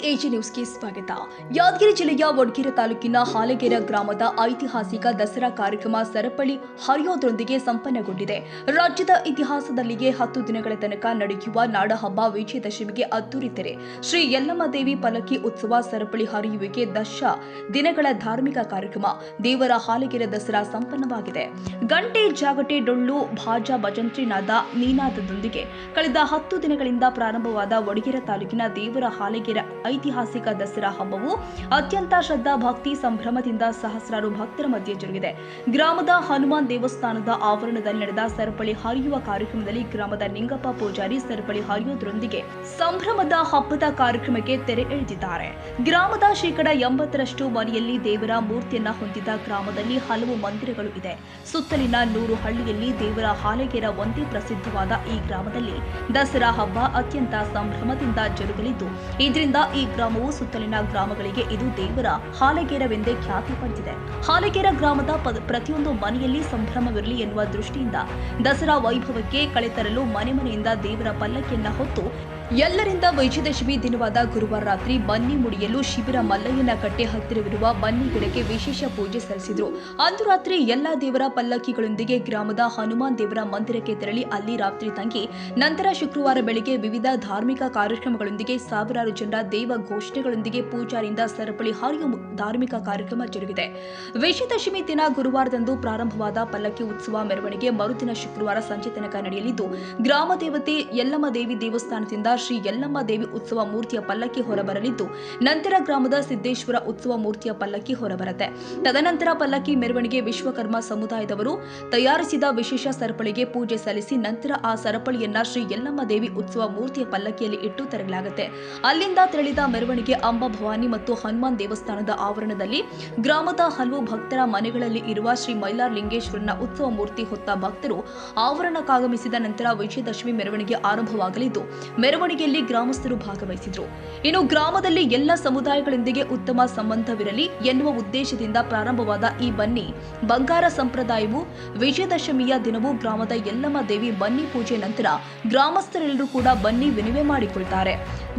AG ನ್ಯೂಸ್ಗೆ ಸ್ವಾಗತ. ಯಾದಗಿರಿ ಜಿಲ್ಲೆಯ ವಡಗೇರ ತಾಲೂಕಿನ ಹಾಲಗೇರ ಗ್ರಾಮದ ಐತಿಹಾಸಿಕ ದಸರಾ ಕಾರ್ಯಕ್ರಮ ಸರಪಳಿ ಹರಿಯೋದ್ರೊಂದಿಗೆ ಸಂಪನ್ನಗೊಂಡಿದೆ. ರಾಜ್ಯದ ಇತಿಹಾಸದಲ್ಲಿಯೇ 10 ದಿನಗಳ ತನಕ ನಡೆಯುವ ನಾಡಹಬ್ಬ ವಿಜಯದಶಮಿಗೆ ಅದ್ದೂರಿ ತೆರೆ. ಶ್ರೀ ಯಲ್ಲಮ್ಮ ದೇವಿ ಪಲ್ಲಕ್ಕಿ ಉತ್ಸವ ಸರಪಳಿ ಹರಿಯುವಿಕೆ ದಿನಗಳ ಧಾರ್ಮಿಕ ಕಾರ್ಯಕ್ರಮ ದೇವರ ಹಾಲಗೇರ ದಸರಾ ಸಂಪನ್ನವಾಗಿದೆ. ಗಂಟೆ ಜಾಗಟೆ ಡೊಳ್ಳು ಭಾಜಾ ಭಜಂತ್ರಿ ನೀನಾದದೊಂದಿಗೆ ಕಳೆದ 10 ದಿನಗಳಿಂದ ಪ್ರಾರಂಭವಾದ ವಡಗೇರ ತಾಲೂಕಿನ ದೇವರ ಹಾಲಗೇರ ಐತಿಹಾಸಿಕ ದಸರಾ ಹಬ್ಬವು ಅತ್ಯಂತ ಶ್ರದ್ಧಾ ಭಕ್ತಿ ಸಂಭ್ರಮದಿಂದ ಸಹಸ್ರಾರು ಭಕ್ತರ ಮಧ್ಯೆ ಜರುಗಿದೆ. ಗ್ರಾಮದ ಹನುಮಾನ್ ದೇವಸ್ಥಾನದ ಆವರಣದಲ್ಲಿ ನಡೆದ ಸರಪಳಿ ಹರಿಯುವ ಕಾರ್ಯಕ್ರಮದಲ್ಲಿ ಗ್ರಾಮದ ನಿಂಗಪ್ಪ ಪೂಜಾರಿ ಸರಪಳಿ ಹರಿಯುವುದರೊಂದಿಗೆ ಸಂಭ್ರಮದ ಹಬ್ಬದ ಕಾರ್ಯಕ್ರಮಕ್ಕೆ ತೆರೆ ಎಳೆದಿದ್ದಾರೆ. ಗ್ರಾಮದ 80% ಮನೆಯಲ್ಲಿ ದೇವರ ಮೂರ್ತಿಯನ್ನ ಹೊಂದಿದ ಗ್ರಾಮದಲ್ಲಿ ಹಲವು ಮಂದಿರಗಳು ಇದೆ. ಸುತ್ತಲಿನ 100 ಹಳ್ಳಿಯಲ್ಲಿ ದೇವರ ಹಾಲಗೇರ ಒಂದೇ ಪ್ರಸಿದ್ಧವಾದ ಈ ಗ್ರಾಮದಲ್ಲಿ ದಸರಾ ಹಬ್ಬ ಅತ್ಯಂತ ಸಂಭ್ರಮದಿಂದ ಜರುಗಲಿದ್ದು, ಇದರಿಂದ ಈ ಗ್ರಾಮವು ಸುತ್ತಲಿನ ಗ್ರಾಮಗಳಿಗೆ ಇದು ದೇವರ ಹಾಲಗೇರವೆಂದೇ ಖ್ಯಾತಿ ಪಡೆದಿದೆ. ಹಾಲಗೇರ ಗ್ರಾಮದ ಪ್ರತಿಯೊಂದು ಮನೆಯಲ್ಲಿ ಸಂಭ್ರಮವಿರಲಿ ಎನ್ನುವ ದೃಷ್ಟಿಯಿಂದ ದಸರಾ ವೈಭವಕ್ಕೆ ಕಳೆತರಲು ಮನೆಯಿಂದ ದೇವರ ಪಲ್ಲಕ್ಕಿಯನ್ನ ಹೊತ್ತು ಎಲ್ಲರಿಂದ ವಿಜಯದಶಮಿ ದಿನವಾದ ಗುರುವಾರ ರಾತ್ರಿ ಬನ್ನಿ ಮುಡಿಯಲು ಶಿಬಿರ ಮಲ್ಲಯ್ಯನ ಕಟ್ಟೆ ಹತ್ತಿರವಿರುವ ಬನ್ನಿ ಗಿಡಕ್ಕೆ ವಿಶೇಷ ಪೂಜೆ ಸಲ್ಲಿಸಿದರು. ಅಂದು ರಾತ್ರಿ ಎಲ್ಲಾ ದೇವರ ಪಲ್ಲಕ್ಕಿಗಳೊಂದಿಗೆ ಗ್ರಾಮದ ಹನುಮಾನ್ ದೇವರ ಮಂದಿರಕ್ಕೆ ತೆರಳಿ ಅಲ್ಲಿ ರಾತ್ರಿ ತಂಗಿ ನಂತರ ಶುಕ್ರವಾರ ಬೆಳಗ್ಗೆ ವಿವಿಧ ಧಾರ್ಮಿಕ ಕಾರ್ಯಕ್ರಮಗಳೊಂದಿಗೆ ಸಾವಿರಾರು ಜನರ ದೇವ ಘೋಷಣೆಗಳೊಂದಿಗೆ ಪೂಜಾರಿಯಿಂದ ಸರಪಳಿ ಹರಿಯುವ ಧಾರ್ಮಿಕ ಕಾರ್ಯಕ್ರಮ ಜರುಗಿದೆ. ವಿಜಯದಶಮಿ ದಿನ ಗುರುವಾರದಂದು ಪ್ರಾರಂಭವಾದ ಪಲ್ಲಕ್ಕಿ ಉತ್ಸವ ಮೆರವಣಿಗೆ ಮರುದಿನ ಶುಕ್ರವಾರ ಸಂಜೆ ತನಕ ನಡೆಯಲಿದ್ದು, ಗ್ರಾಮ ದೇವತೆ ಯಲ್ಲಮ್ಮ ದೇವಿ ದೇವಸ್ಥಾನದಿಂದ ಶ್ರೀ ಯಲ್ಲಮ್ಮ ದೇವಿ ಉತ್ಸವ ಮೂರ್ತಿಯ ಪಲ್ಲಕ್ಕಿ ಹೊರಬರಲಿದ್ದು, ನಂತರ ಗ್ರಾಮದ ಸಿದ್ದೇಶ್ವರ ಉತ್ಸವ ಮೂರ್ತಿಯ ಪಲ್ಲಕ್ಕಿ ಹೊರಬರುತ್ತೆ. ತದನಂತರ ಪಲ್ಲಕ್ಕಿ ಮೆರವಣಿಗೆ ವಿಶ್ವಕರ್ಮ ಸಮುದಾಯದವರು ತಯಾರಿಸಿದ ವಿಶೇಷ ಸರಪಳಿಗೆ ಪೂಜೆ ಸಲ್ಲಿಸಿ ನಂತರ ಆ ಸರಪಳಿಯನ್ನ ಶ್ರೀ ಯಲ್ಲಮ್ಮ ದೇವಿ ಉತ್ಸವ ಮೂರ್ತಿಯ ಪಲ್ಲಕ್ಕಿಯಲ್ಲಿ ಇಟ್ಟು ತರಲಾಗುತ್ತೆ. ಅಲ್ಲಿಂದ ತೆರಳಿದ ಮೆರವಣಿಗೆ ಅಂಬಾ ಭವಾನಿ ಮತ್ತು ಹನುಮಾನ್ ದೇವಸ್ಥಾನದ ಆವರಣದಲ್ಲಿ ಗ್ರಾಮದ ಹಲವು ಭಕ್ತರ ಮನೆಗಳಲ್ಲಿ ಇರುವ ಶ್ರೀ ಮೈಲಾರಲಿಂಗೇಶ್ವರನ ಉತ್ಸವ ಮೂರ್ತಿ ಹೊತ್ತ ಭಕ್ತರು ಆವರಣಕ್ಕಾಗಮಿಸಿದ ನಂತರ ವಿಜಯದಶಮಿ ಮೆರವಣಿಗೆ ಆರಂಭವಾಗಲಿದ್ದು, ಮೆರವಣಿಗೆಯಲ್ಲಿ ಗ್ರಾಮಸ್ಥರು ಭಾಗವಹಿಸಿದರು. ಇನ್ನು ಗ್ರಾಮದಲ್ಲಿ ಎಲ್ಲ ಸಮುದಾಯಗಳೊಂದಿಗೆ ಉತ್ತಮ ಸಂಬಂಧವಿರಲಿ ಎನ್ನುವ ಉದ್ದೇಶದಿಂದ ಪ್ರಾರಂಭವಾದ ಈ ಬನ್ನಿ ಬಂಗಾರ ಸಂಪ್ರದಾಯವು ವಿಜಯದಶಮಿಯ ದಿನವೂ ಗ್ರಾಮದ ಯಲ್ಲಮ್ಮ ದೇವಿ ಬನ್ನಿ ಪೂಜೆ ನಂತರ ಗ್ರಾಮಸ್ಥರೆಲ್ಲರೂ ಕೂಡ ಬನ್ನಿ ವಿನಿಮಯ ಮಾಡಿಕೊಳ್ತಾರೆ.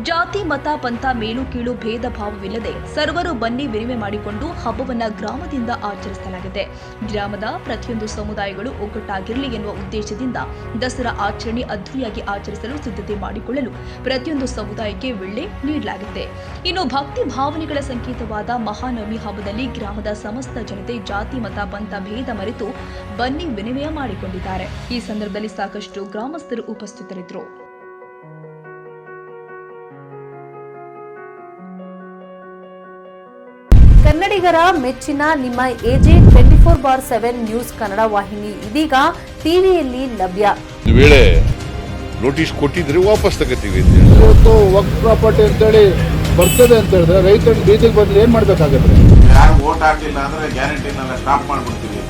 ಜಾತಿ ಮತ ಪಂಥ ಮೇಲು ಕೀಳು ಭೇದ ಭಾವವಿಲ್ಲದೆ ಸರ್ವರು ಬನ್ನಿ ವಿನಿಮಯ ಮಾಡಿಕೊಂಡು ಹಬ್ಬವನ್ನ ಗ್ರಾಮದಿಂದ ಆಚರಿಸಲಾಗಿದೆ. ಗ್ರಾಮದ ಪ್ರತಿಯೊಂದು ಸಮುದಾಯಗಳು ಒಗ್ಗಟ್ಟಾಗಿರಲಿ ಎನ್ನುವ ಉದ್ದೇಶದಿಂದ ದಸರಾ ಆಚರಣೆ ಅದ್ದೂರಿಯಾಗಿ ಆಚರಿಸಲು ಸಿದ್ಧತೆ ಮಾಡಿಕೊಳ್ಳಲು ಪ್ರತಿಯೊಂದು ಸಮುದಾಯಕ್ಕೆ ವೇಳೆ ನೀಡಲಾಗಿದೆ. ಇನ್ನು ಭಕ್ತಿ ಭಾವನೆಗಳ ಸಂಕೇತವಾದ ಮಹಾನವಮಿ ಹಬ್ಬದಲ್ಲಿ ಗ್ರಾಮದ ಸಮಸ್ತ ಜನತೆ ಜಾತಿ ಮತ ಪಂಥ ಭೇದ ಮರೆತು ಬನ್ನಿ ವಿನಿಮಯ ಮಾಡಿಕೊಂಡಿದ್ದಾರೆ. ಈ ಸಂದರ್ಭದಲ್ಲಿ ಸಾಕಷ್ಟು ಗ್ರಾಮಸ್ಥರು ಉಪಸ್ಥಿತರಿದ್ದರು. ಕನ್ನಡಿಗರ ಮೆಚ್ಚಿನ ನಿಮ್ಮ ಎಜೆ 24/7 ನ್ಯೂಸ್ ಕನ್ನಡ ವಾಹಿನಿ ಇದೀಗ ಟಿವಿಯಲ್ಲಿ ಲಭ್ಯ. ವೇಳೆ ನೋಟಿಸ್ ಕೊಟ್ಟಿದ್ರೆ ವಾಪಸ್ ತಗೋತೀವಿ. ಇವತ್ತು ವಕ್ಫ್ ಪ್ರಾಪರ್ಟಿ ಅಂತೇಳಿ ಬರ್ತದೆ ಅಂತ ಹೇಳಿದ್ರೆ ರೈತರು ಬೀದಿಗೆ ಬಂದ್ರೆ ಏನ್ ಮಾಡ್ಬೇಕಾಗತ್ತೆ? ಯಾರು ವೋಟ್ ಹಾಕಲಿಲ್ಲ ಅಂದ್ರೆ ಗ್ಯಾರಂಟಿನೆಲ್ಲ ಸ್ಟಾಪ್ ಮಾಡ್ಬಿಡ್ತೀವಿ.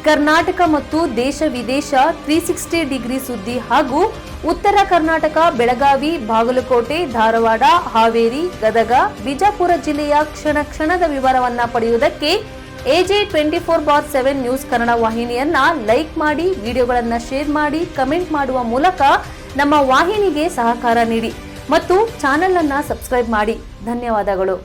ಕರ್ನಾಟಕ ಮತ್ತು ದೇಶ ವಿದೇಶ 360 ಡಿಗ್ರಿ ಸುದ್ದಿ ಹಾಗೂ ಉತ್ತರ ಕರ್ನಾಟಕ ಬೆಳಗಾವಿ, ಬಾಗಲಕೋಟೆ, ಧಾರವಾಡ, ಹಾವೇರಿ, ಗದಗ, ಬಿಜಾಪುರ ಜಿಲ್ಲೆಯ ಕ್ಷಣ ಕ್ಷಣದ ವಿವರವನ್ನ ಪಡೆಯುವುದಕ್ಕೆ ಎಜೆ 24/7 ನ್ಯೂಸ್ ಕನ್ನಡ ವಾಹಿನಿಯನ್ನ ಲೈಕ್ ಮಾಡಿ, ವಿಡಿಯೋಗಳನ್ನ ಶೇರ್ ಮಾಡಿ, ಕಮೆಂಟ್ ಮಾಡುವ ಮೂಲಕ ನಮ್ಮ ವಾಹಿನಿಗೆ ಸಹಕಾರ ನೀಡಿ ಮತ್ತು ಚಾನೆಲ್ ಅನ್ನ ಸಬ್ಸ್ಕ್ರೈಬ್ ಮಾಡಿ. ಧನ್ಯವಾದಗಳು.